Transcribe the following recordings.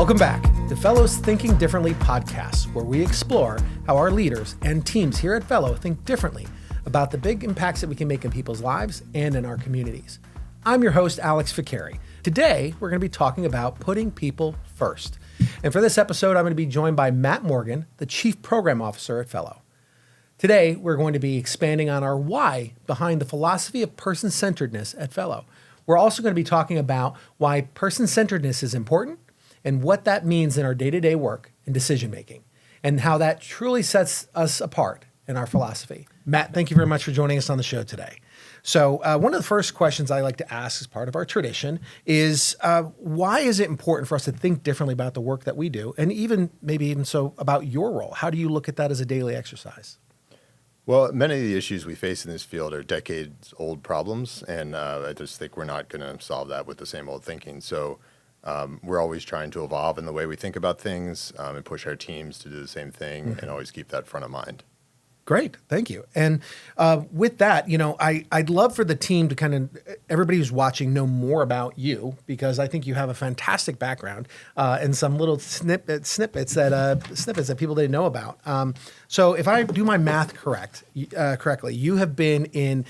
Welcome back to Fello's Thinking Differently podcast, where we explore how our leaders and teams here at Fello think differently about the big impacts that we can make in people's lives and in our communities. I'm your host, Alex Ficcari. Today, we're going to be talking about putting people first. And for this episode, I'm going to be joined by Matt Morgan, the Chief Program Officer at Fello. Today, we're going to be expanding on our why behind the philosophy of person-centeredness at Fello. We're also going to be talking about why person-centeredness is important and what that means in our day-to-day work and decision-making, and how that truly sets us apart in our philosophy. Matt, thank you very much for joining us on the show today. So one of the first questions I like to ask as part of our tradition is why is it important for us to think differently about the work that we do, and maybe even so about your role? How do you look at that as a daily exercise? Well, many of the issues we face in this field are decades-old problems, and I just think we're not going to solve that with the same old thinking. So we're always trying to evolve in the way we think about things and push our teams to do the same thing and always keep that front of mind. Great. Thank you. And with that, I'd love for the team to everybody who's watching know more about you, because I think you have a fantastic background and some little snippets that people didn't know about. So if I do my math correctly, you have been in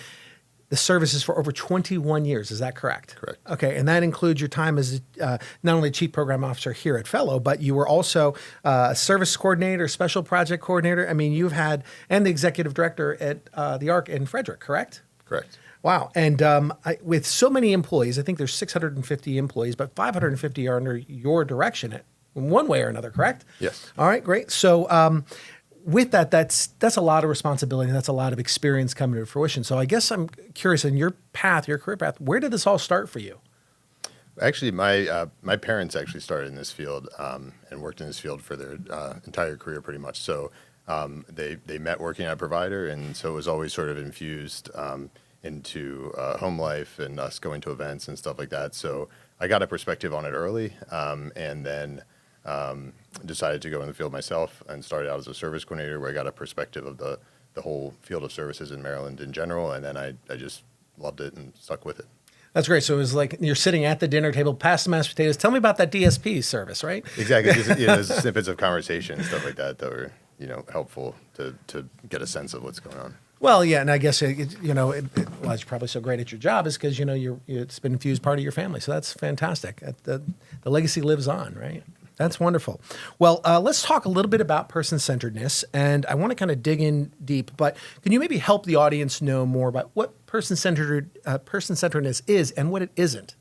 the services for over 21 years. Is that correct? Correct. Okay. And that includes your time as not only Chief Program Officer here at Fello, but you were also a service coordinator, special project coordinator. I mean, and the executive director at the ARC in Frederick, correct? Correct. Wow. And with so many employees, I think there's 650 employees, but 550 are under your direction in one way or another, correct? Yes. All right, great. So with that, that's a lot of responsibility. That's a lot of experience coming to fruition. So I guess I'm curious, in your career path, where did this all start for you? Actually, my parents actually started in this field and worked in this field for their entire career pretty much. So they met working at a provider, and so it was always sort of infused into home life and us going to events and stuff like that. So I got a perspective on it early, and then decided to go in the field myself and started out as a service coordinator, where I got a perspective of the whole field of services in Maryland in general. And then I just loved it and stuck with it. That's great. So it was like you're sitting at the dinner table, pass the mashed potatoes. Tell me about that DSP service, right? Exactly. There's snippets of conversation and stuff like that were, helpful to get a sense of what's going on. Well, yeah, and I guess why you're probably so great at your job is because it's been infused part of your family. So that's fantastic. The legacy lives on, right? That's wonderful. Well, let's talk a little bit about person-centeredness, and I want to kind of dig in deep, but can you maybe help the audience know more about what person-centeredness is and what it isn't?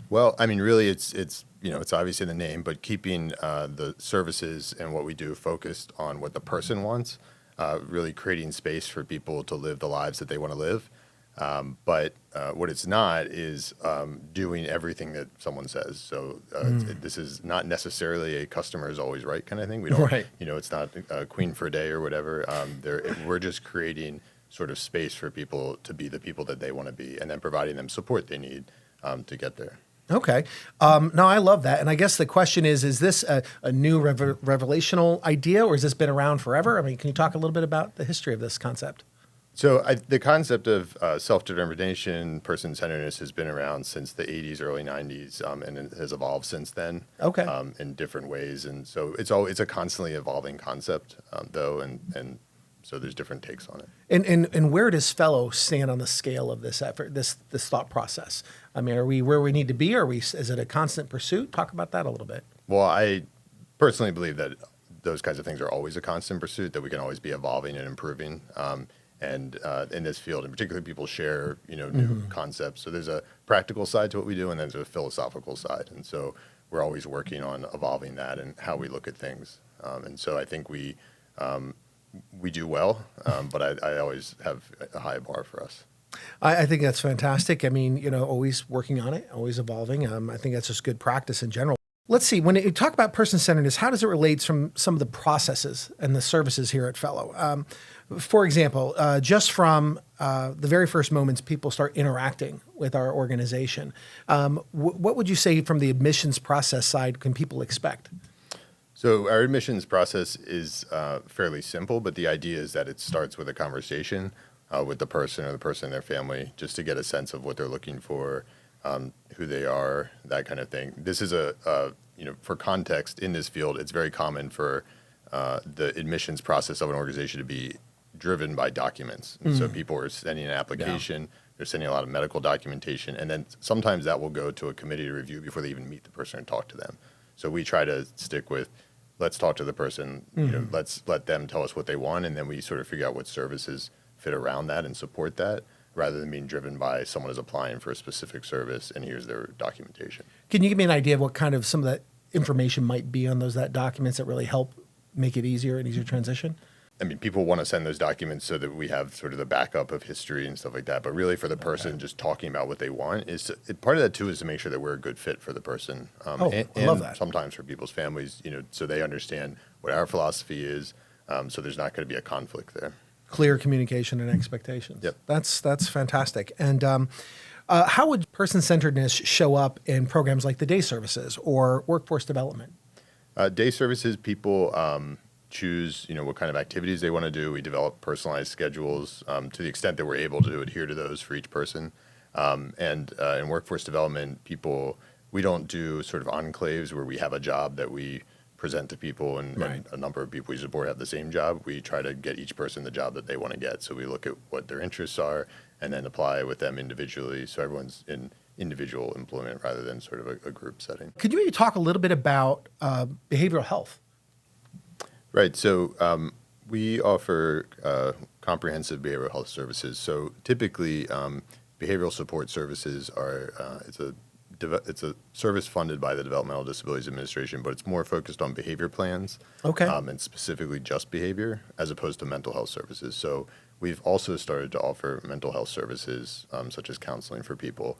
Well, I mean, really, it's obviously in the name, but keeping the services and what we do focused on what the person wants, really creating space for people to live the lives that they want to live. But what it's not is doing everything that someone says. So this is not necessarily a customer is always right kind of thing. We don't, right. It's not a queen for a day or whatever. We're just creating sort of space for people to be the people that they want to be, and then providing them support they need to get there. Okay. No, I love that. And I guess the question is this a new revelational idea, or has this been around forever? I mean, can you talk a little bit about the history of this concept? So the concept of self-determination, person-centeredness has been around since the 80s, early 90s, and it has evolved since then. Okay. In different ways. And so it's a constantly evolving concept, though, and so there's different takes on it. And where does Fello stand on the scale of this effort, this thought process? I mean, are we where we need to be? Is it a constant pursuit? Talk about that a little bit. Well, I personally believe that those kinds of things are always a constant pursuit, that we can always be evolving and improving. And in this field, in particular, people share, new concepts. So there's a practical side to what we do, and then there's a philosophical side. And so we're always working on evolving that and how we look at things. And so I think we do well, but I always have a high bar for us. I think that's fantastic. I mean, always working on it, always evolving. I think that's just good practice in general. Let's see, when you talk about person-centeredness, how does it relate from some of the processes and the services here at Fello? For example, just from the very first moments people start interacting with our organization, what would you say from the admissions process side can people expect? So our admissions process is fairly simple, but the idea is that it starts with a conversation with the person or the person and their family, just to get a sense of what they're looking for, who they are, that kind of thing. This is for context in this field, it's very common for the admissions process of an organization to be driven by documents. And so people are sending an application, they're sending a lot of medical documentation, and then sometimes that will go to a committee to review before they even meet the person and talk to them. So we try to stick with, let's talk to the person, let's let them tell us what they want, and then we sort of figure out what services fit around that and support that, rather than being driven by someone is applying for a specific service and here's their documentation. Can you give me an idea of what kind of some of that information might be on that documents that really help make it an easier transition? I mean, people want to send those documents so that we have sort of the backup of history and stuff like that. But really, for the person, just talking about what they want part of that too is to make sure that we're a good fit for the person. I love that. Sometimes for people's families, so they understand what our philosophy is. So there's not going to be a conflict there. Clear communication and expectations. Yep. That's fantastic. And how would person-centeredness show up in programs like the day services or workforce development? Day services, people choose, what kind of activities they want to do. We develop personalized schedules to the extent that we're able to adhere to those for each person. And in workforce development, we don't do sort of enclaves where we have a job that we present to people and a number of people we support have the same job. We try to get each person the job that they want to get. So we look at what their interests are and then apply with them individually. So everyone's in individual employment rather than sort of a group setting. Could you maybe talk a little bit about behavioral health? Right. So we offer comprehensive behavioral health services. So typically, behavioral support services are it's a service funded by the Developmental Disabilities Administration, but it's more focused on behavior plans, and specifically just behavior, as opposed to mental health services. So we've also started to offer mental health services, such as counseling for people,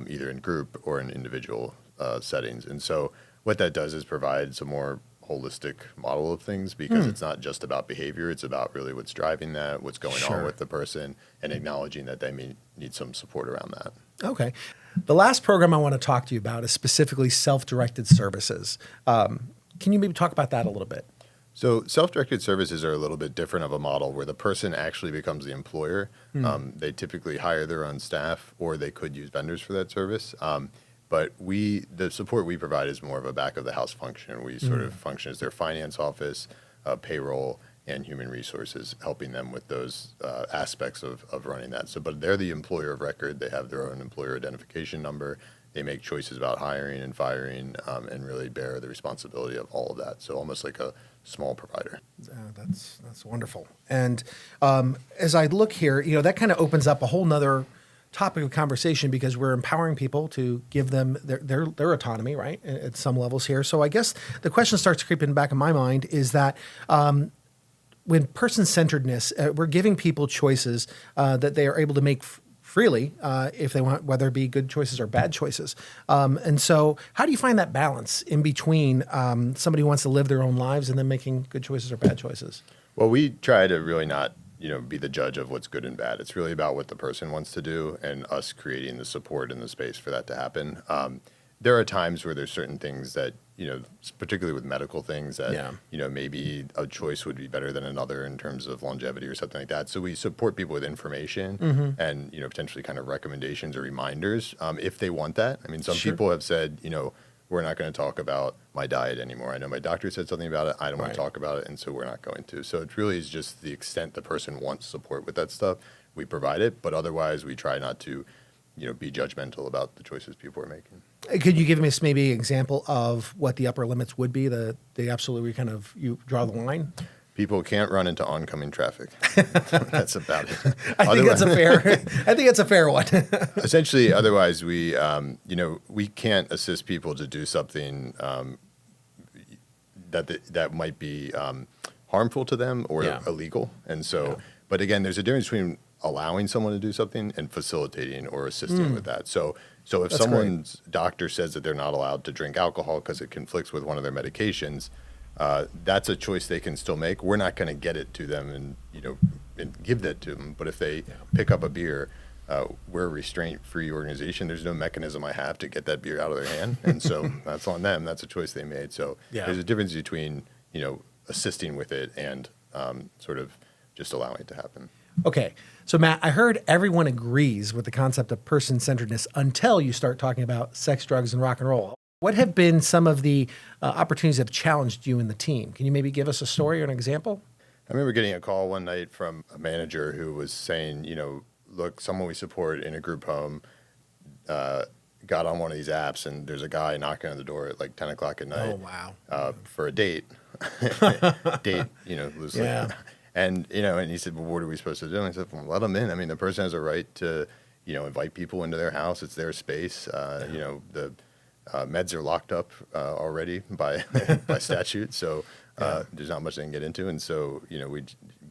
either in group or in individual settings. And so what that does is provide some more holistic model of things, because it's not just about behavior, it's about really what's driving that, what's going on with the person, and acknowledging that they may need some support around that. Okay. The last program I want to talk to you about is specifically self-directed services. Can you maybe talk about that a little bit? So self-directed services are a little bit different of a model where the person actually becomes the employer. They typically hire their own staff, or they could use vendors for that service. But the support we provide is more of a back-of-the-house function. We sort of function as their finance office, payroll, and human resources, helping them with those aspects of running that. But they're the employer of record. They have their own employer identification number. They make choices about hiring and firing, and really bear the responsibility of all of that. So almost like a small provider. That's wonderful. And as I look here, that kind of opens up a whole nother topic of conversation, because we're empowering people to give them their autonomy, right, at some levels here. So I guess the question starts creeping back in my mind is that when person-centeredness, we're giving people choices that they are able to make freely if they want, whether it be good choices or bad choices. And so how do you find that balance in between somebody who wants to live their own lives and then making good choices or bad choices? Well, we try to really not be the judge of what's good and bad. It's really about what the person wants to do and us creating the support and the space for that to happen. There are times where there's certain things that, particularly with medical things that, maybe a choice would be better than another in terms of longevity or something like that. So we support people with information and, potentially kind of recommendations or reminders if they want that. I mean, some people have said, we're not going to talk about my diet anymore. I know my doctor said something about it. I don't want to talk about it, and so we're not going to. So it really is just the extent the person wants support with that stuff, we provide it. But otherwise, we try not to, be judgmental about the choices people are making. Could you give me maybe an example of what the upper limits would be, the absolutely kind of you draw the line? People can't run into oncoming traffic. That's about it. I think that's a fair one. Essentially, otherwise we can't assist people to do something that might be harmful to them or illegal. And so, but again, there's a difference between allowing someone to do something and facilitating or assisting with that. So if someone's doctor says that they're not allowed to drink alcohol because it conflicts with one of their medications, that's a choice they can still make. We're not going to get it to them and give that to them. But if they pick up a beer, we're a restraint-free organization. There's no mechanism I have to get that beer out of their hand, and so that's on them. That's a choice they made. So there's a difference between assisting with it and sort of just allowing it to happen. Okay. So, Matt, I heard everyone agrees with the concept of person-centeredness until you start talking about sex, drugs, and rock and roll. What have been some of the opportunities that have challenged you and the team? Can you maybe give us a story or an example? I remember getting a call one night from a manager who was saying, look, someone we support in a group home got on one of these apps, and there's a guy knocking on the door at like 10 o'clock at night. Oh, wow. For a date. Date, loosely. Yeah. And he said, well, what are we supposed to do? And I said, well, let them in. I mean, the person has a right to, invite people into their house. It's their space. The meds are locked up already by by statute. So there's not much they can get into. And so,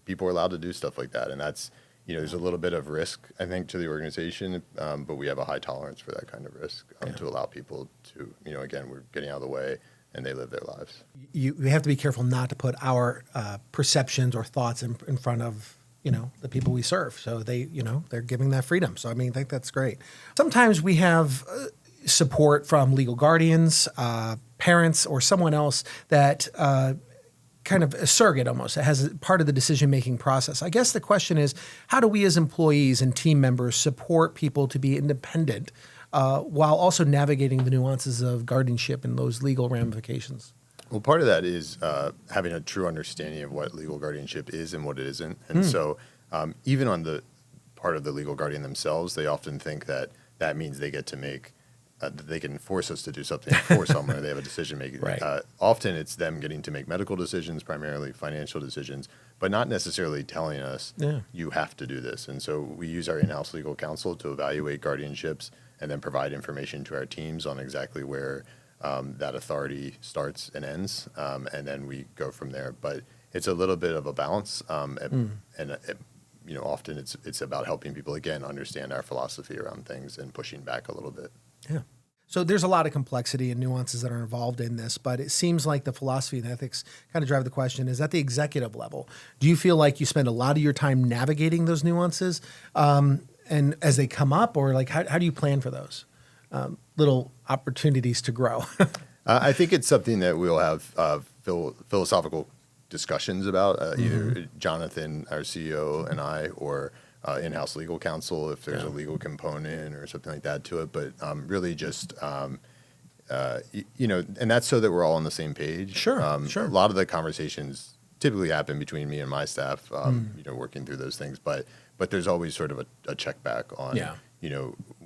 people are allowed to do stuff like that. And that's, there's a little bit of risk, I think, to the organization. But we have a high tolerance for that kind of risk to allow people to, again, we're getting out of the way and they live their lives. We have to be careful not to put our perceptions or thoughts in front of, the people we serve. So they're giving that freedom. So, I think that's great. Sometimes we have support from legal guardians, parents, or someone else that kind of a surrogate almost, that has part of the decision-making process. I guess the question is, how do we as employees and team members support people to be independent while also navigating the nuances of guardianship and those legal ramifications? Well, part of that is having a true understanding of what legal guardianship is and what it isn't. And so even on the part of the legal guardian themselves, they often think that means they get to make they can force us to do something for someone, or they have a decision making. Right. Often it's them getting to make medical decisions, primarily financial decisions, but not necessarily telling us you have to do this. And so we use our in-house legal counsel to evaluate guardianships and then provide information to our teams on exactly where that authority starts and ends, and then we go from there. But it's a little bit of a balance, and often it's about helping people again understand our philosophy around things and pushing back a little bit. Yeah. So there's a lot of complexity and nuances that are involved in this, but it seems like the philosophy and ethics kind of drive the question is at the executive level. Do you feel like you spend a lot of your time navigating those nuances and as they come up, or like how do you plan for those little opportunities to grow? I think it's something that we'll have philosophical discussions about, either Jonathan, our CEO, and I, or in-house legal counsel if there's a legal component or something like that to it. But really just, and that's so that we're all on the same page. Sure. A lot of the conversations typically happen between me and my staff, working through those things. But there's always sort of a check back on,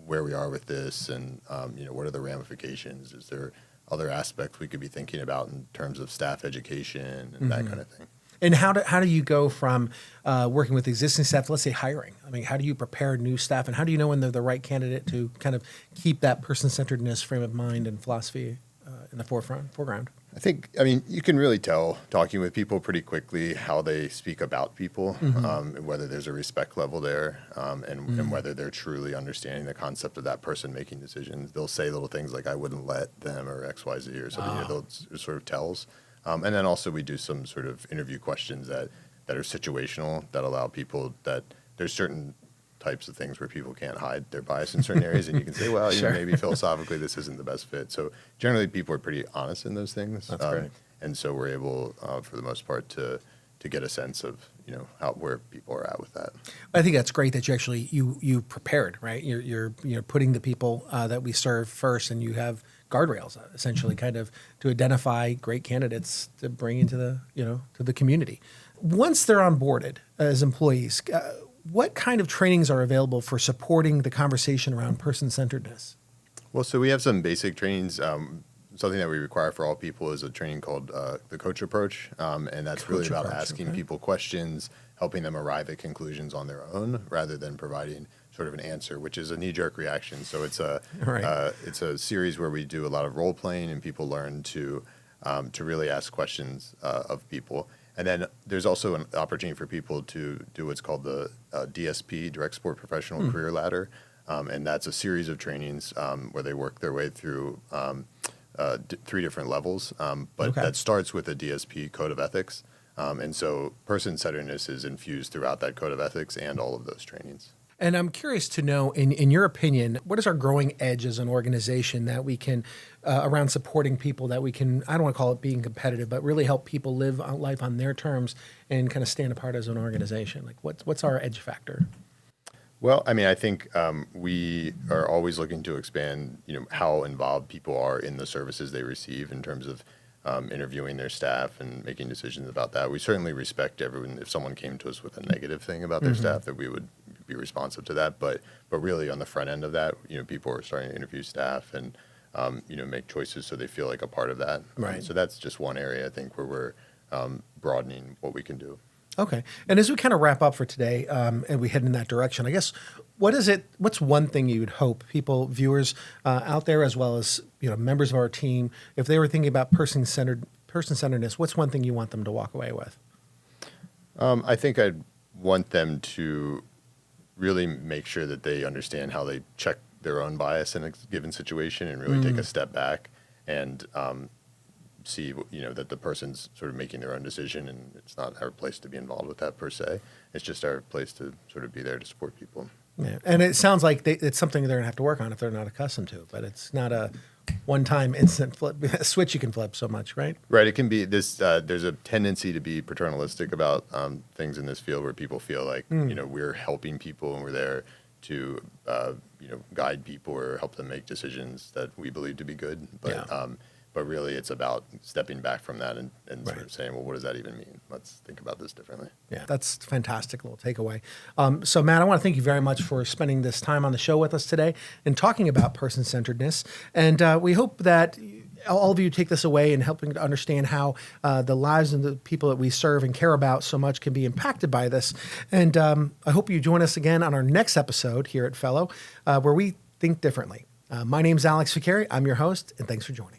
where we are with this and, what are the ramifications? Is there other aspects we could be thinking about in terms of staff education and that kind of thing? And how do you go from working with existing staff to, let's say, hiring? I mean, how do you prepare new staff, and how do you know when they're the right candidate to kind of keep that person-centeredness frame of mind and philosophy in the foreground? You can really tell talking with people pretty quickly how they speak about people, whether there's a respect level there, and whether they're truly understanding the concept of that person making decisions. They'll say little things like, I wouldn't let them, or X, Y, Z, or something. Those sort of tells. And then also we do some sort of interview questions that are situational, that allow people that there's certain types of things where people can't hide their bias in certain areas, and you can say, well, maybe philosophically this isn't the best fit. So generally people are pretty honest in those things. That's great. And so we're able, for the most part, to get a sense of where people are at with that. I think that's great that you actually you prepared, right? You're putting the people that we serve first, and you have guardrails essentially kind of to identify great candidates to bring into the to the community. Once they're onboarded as employees, what kind of trainings are available for supporting the conversation around person-centeredness? Well, so we have some basic trainings. Something that we require for all people is a training called the coach approach, and that's really about asking people questions, helping them arrive at conclusions on their own, rather than providing sort of an answer, which is a knee-jerk reaction. So it's a series where we do a lot of role playing, and people learn to really ask questions of people. And then there's also an opportunity for people to do what's called the DSP, Direct Support Professional Career Ladder, and that's a series of trainings where they work their way through 3 different levels, but that starts with a DSP code of ethics. And so person-centeredness is infused throughout that code of ethics and all of those trainings. And I'm curious to know, in your opinion, what is our growing edge as an organization that we can, around supporting people that we can, I don't want to call it being competitive, but really help people live life on their terms and kind of stand apart as an organization? Like what's our edge factor? Well, I mean, I think we are always looking to expand, how involved people are in the services they receive in terms of interviewing their staff and making decisions about that. We certainly respect everyone. If someone came to us with a negative thing about their staff, that we would be responsive to that. But really on the front end of that, people are starting to interview staff and, make choices so they feel like a part of that. Right. So that's just one area, I think, where we're broadening what we can do. Okay. And as we kind of wrap up for today, and we head in that direction, I guess, what's one thing you would hope people, viewers out there, as well as, members of our team, if they were thinking about person-centeredness, what's one thing you want them to walk away with? I think I'd want them to really make sure that they understand how they check their own bias in a given situation and really take a step back and see, that the person's sort of making their own decision, and it's not our place to be involved with that per se. It's just our place to sort of be there to support people. Yeah. And it sounds like it's something they're going to have to work on if they're not accustomed to, but it's not a one-time instant switch you can flip so much, right? Right. It can be this, there's a tendency to be paternalistic about things in this field where people feel like, we're helping people and we're there to, guide people or help them make decisions that we believe to be good. But really, it's about stepping back from that and sort of saying, well, what does that even mean? Let's think about this differently. Yeah, that's a fantastic little takeaway. So, Matt, I want to thank you very much for spending this time on the show with us today and talking about person-centeredness. And we hope that all of you take this away and helping to understand how the lives and the people that we serve and care about so much can be impacted by this. And I hope you join us again on our next episode here at Fello, where we think differently. My name's Alex Ficari. I'm your host, and thanks for joining.